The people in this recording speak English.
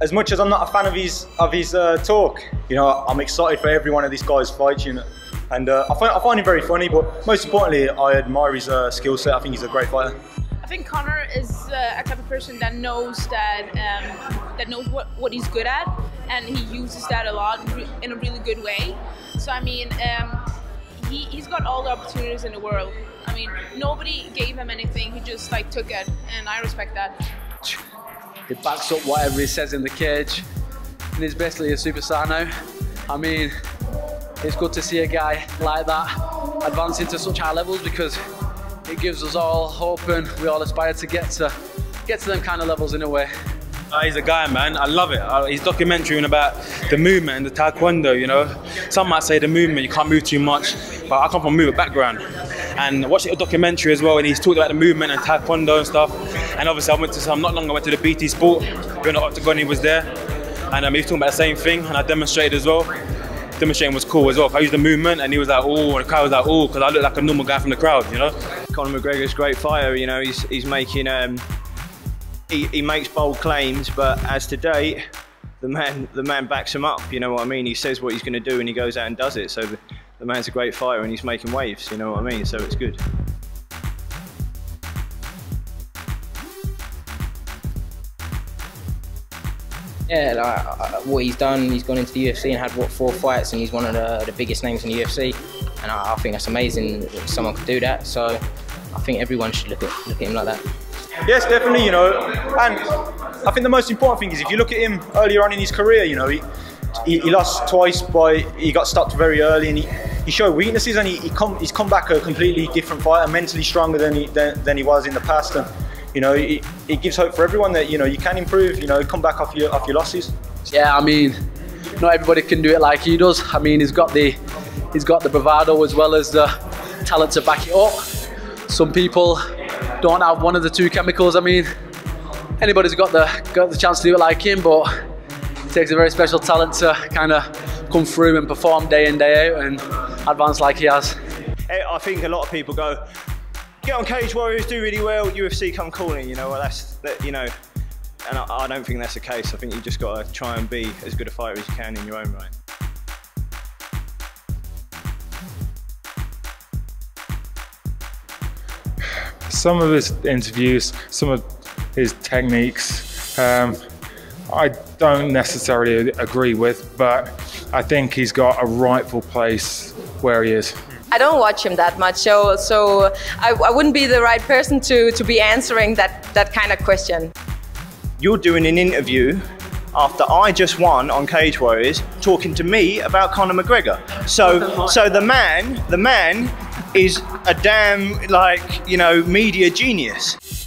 as much as I'm not a fan of his talk, you know, I'm excited for every one of these guys' fights, you know. And I find him very funny, but most importantly, I admire his skill set. I think he's a great fighter. I think Conor is a type of person that knows what he's good at, and he uses that a lot in a really good way. So I mean, he's got all the opportunities in the world. I mean, nobody gave him anything. He just like took it, and I respect that. He backs up whatever he says in the cage, and he's basically a superstar now. I mean, it's good to see a guy like that advancing to such high levels, because it gives us all hope, and we all aspire to get to them kind of levels in a way. He's a guy, man. I love it. His documentary about the movement and the taekwondo, you know. Some might say the movement, you can't move too much, but I come from a movement background. And watching a documentary as well, and he's talked about the movement and taekwondo and stuff. And obviously I went to the BT Sport, when the Octagon, he was there. And he was talking about the same thing, and I demonstrated as well. Demonstrating was cool as well. I used the movement, and he was like, oh, and the crowd was like, oh, because I look like a normal guy from the crowd, you know. Conor McGregor's a great fighter, you know. He's making, he makes bold claims, but as to date, the man backs him up. You know what I mean? He says what he's going to do, and he goes out and does it. So the man's a great fighter, and he's making waves. You know what I mean? So it's good. Yeah, like, what he's done, he's gone into the UFC and had, what, 4 fights, and he's one of the biggest names in the UFC. And I think that's amazing that someone could do that. So I think everyone should look at him like that. Yes, definitely, you know. And I think the most important thing is, if you look at him earlier on in his career, you know, he lost twice, he got stopped very early, and he showed weaknesses, and he's come back a completely different fighter, mentally stronger than he was in the past. And you know, it gives hope for everyone that, you know, you can improve, you know, come back off your losses. Yeah, I mean, not everybody can do it like he does. I mean, he's got the bravado as well as the talent to back it up. Some people don't have one of the two chemicals. I mean, anybody's got the chance to do it like him, but it takes a very special talent to kind of come through and perform day in, day out and advance like he has. I think a lot of people go, get on Cage Warriors, do really well, UFC come calling, you know. Well, you know, and I don't think that's the case. I think you just got to try and be as good a fighter as you can in your own right. Some of his interviews, some of his techniques, I don't necessarily agree with, but I think he's got a rightful place where he is. I don't watch him that much, so I wouldn't be the right person to be answering that kind of question. You're doing an interview after I just won on Cage Warriors, talking to me about Conor McGregor. So the man is a damn, like, you know, media genius.